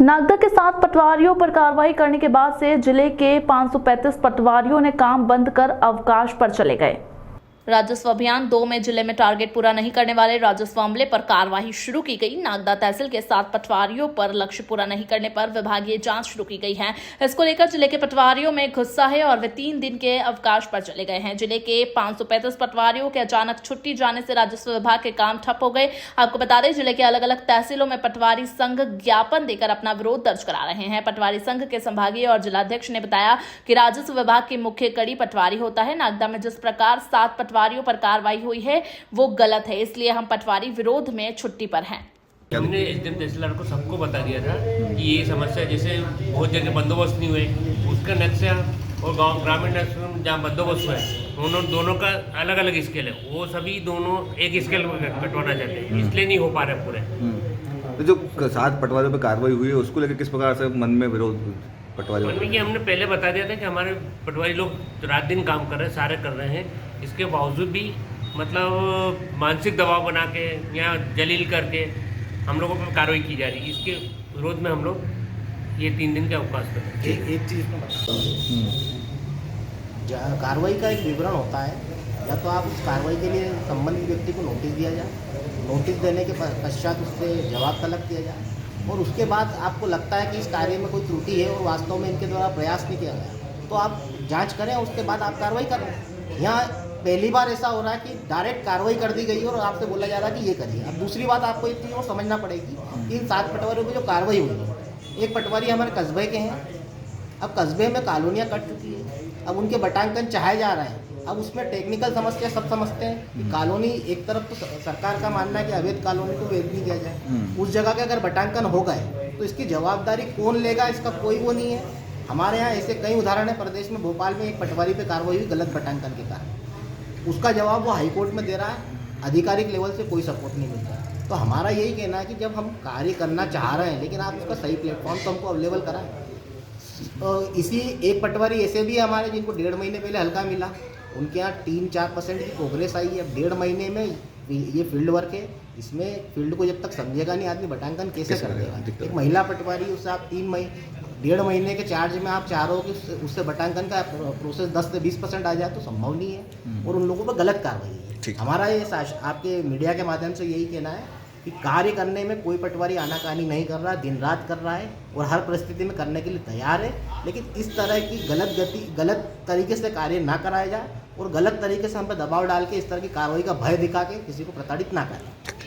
नागदा के 7 पटवारियों पर कार्रवाई करने के बाद से जिले के 535 पटवारियों ने काम बंद कर अवकाश पर चले गए। राजस्व अभियान 2 में जिले में टारगेट पूरा नहीं करने वाले राजस्व अमले पर कार्रवाई शुरू की गई। नागदा तहसील के 7 पटवारियों पर लक्ष्य पूरा नहीं करने पर विभागीय जांच शुरू की गई है। इसको लेकर जिले के पटवारियों में गुस्सा है और वे 3 दिन के अवकाश पर चले गए हैं। जिले के 535 पटवारियों के अचानक छुट्टी जाने से राजस्व विभाग के काम ठप हो गए। आपको बता दें, जिले के अलग अलग तहसीलों में पटवारी संघ ज्ञापन देकर अपना विरोध दर्ज करा रहे हैं। पटवारी संघ के संभागीय और जिलाध्यक्ष ने बताया कि राजस्व विभाग की मुख्य कड़ी पटवारी होता है। नागदा में जिस प्रकार 7 पटवारियों पर कार्रवाई हुई है वो गलत है, इसलिए हम पटवारी विरोध में छुट्टी पर हैं। हमने एसडीएम तहसीलदार को सबको बता दिया था कि ये समस्या, जैसे बहुत जगह बंदोबस्त नहीं हुए, उसका नक्शा और गांव ग्रामीण जहाँ बंदोबस्त हुआ है उन्होंने दोनों का अलग अलग स्केल है, वो सभी दोनों एक स्केल में कटवाना चाहते हैं, इसलिए नहीं हो पा रहे पूरे। तो जो 7 पटवारियों पर कार्रवाई हुई है उसको लेकर किस प्रकार से मन में विरोध पटवारियों में? हमने पहले बता दिया था कि हमारे पटवारी लोग रात दिन काम कर रहे हैं, सारे कर रहे हैं, इसके बावजूद भी मतलब मानसिक दबाव बना के या जलील करके हम लोगों पर कार्रवाई की जा रही है। इसके विरोध में हम लोग ये 3 दिन का अवकाश कर रहे हैं। एक चीज़ में कार्रवाई का एक विवरण होता है, या तो आप उस कार्रवाई के लिए संबंधित व्यक्ति को नोटिस दिया जाए, नोटिस देने के पश्चात उससे जवाब तलब किया जाए, और उसके बाद आपको लगता है कि इस कार्य में कोई त्रुटि है और वास्तव में इनके द्वारा प्रयास नहीं किया गया तो आप जांच करें, उसके बाद आप कार्रवाई करें। यहाँ पहली बार ऐसा हो रहा है कि डायरेक्ट कार्रवाई कर दी गई और आपसे बोला जा रहा है कि ये करिए। अब दूसरी बात आपको एक चीज़ और समझना पड़ेगी कि इन 7 पटवारियों पर जो कार्रवाई हुई है, एक पटवारी हमारे कस्बे के हैं, अब कस्बे में कॉलोनियाँ कट चुकी है, अब उनके बटांकन चाहे जा रहे हैं। अब उसमें टेक्निकल समस्या सब समझते हैं कि कॉलोनी एक तरफ तो सरकार का मानना है कि अवैध कॉलोनी को वैध नहीं किया जाए, उस जगह के अगर बटांकन हो गए तो इसकी जवाबदारी कौन लेगा, इसका कोई वो नहीं है। हमारे यहाँ ऐसे कई उदाहरण है प्रदेश में। भोपाल में एक पटवारी पे कार्रवाई हुई गलत बटांकन के कारण, उसका जवाब वो हाईकोर्ट में दे रहा है, आधिकारिक लेवल से कोई सपोर्ट नहीं मिल रहा। तो हमारा यही कहना है कि जब हम कार्य करना चाह रहे हैं लेकिन आप उसका सही प्लेटफॉर्म तो हमको अवेलेबल कराएं। इसी एक पटवारी ऐसे भी हमारे जिनको 1.5 महीने पहले हल्का मिला, उनके यहाँ 3-4% की प्रोग्रेस आई है। 1.5 महीने में ये फील्ड वर्क है, इसमें फील्ड को जब तक समझेगा नहीं आदमी बटांकन कैसे कर देगा। एक महिला पटवारी, उससे आप 1.5 महीने के चार्ज में आप चाह रहे हो कि उससे बटांकन का प्रोसेस 10 से 20% आ जाए तो संभव नहीं है, और उन लोगों पर गलत कार्रवाई है। हमारा ये आपके मीडिया के माध्यम से यही कहना है कि कार्य करने में कोई पटवारी आनाकानी नहीं कर रहा, दिन रात कर रहा है और हर परिस्थिति में करने के लिए तैयार है, लेकिन इस तरह की गलत तरीके से कार्य ना कराया जाए और गलत तरीके से हम पे दबाव डाल के इस तरह की कार्रवाई का भय दिखा के किसी को प्रताड़ित ना करें।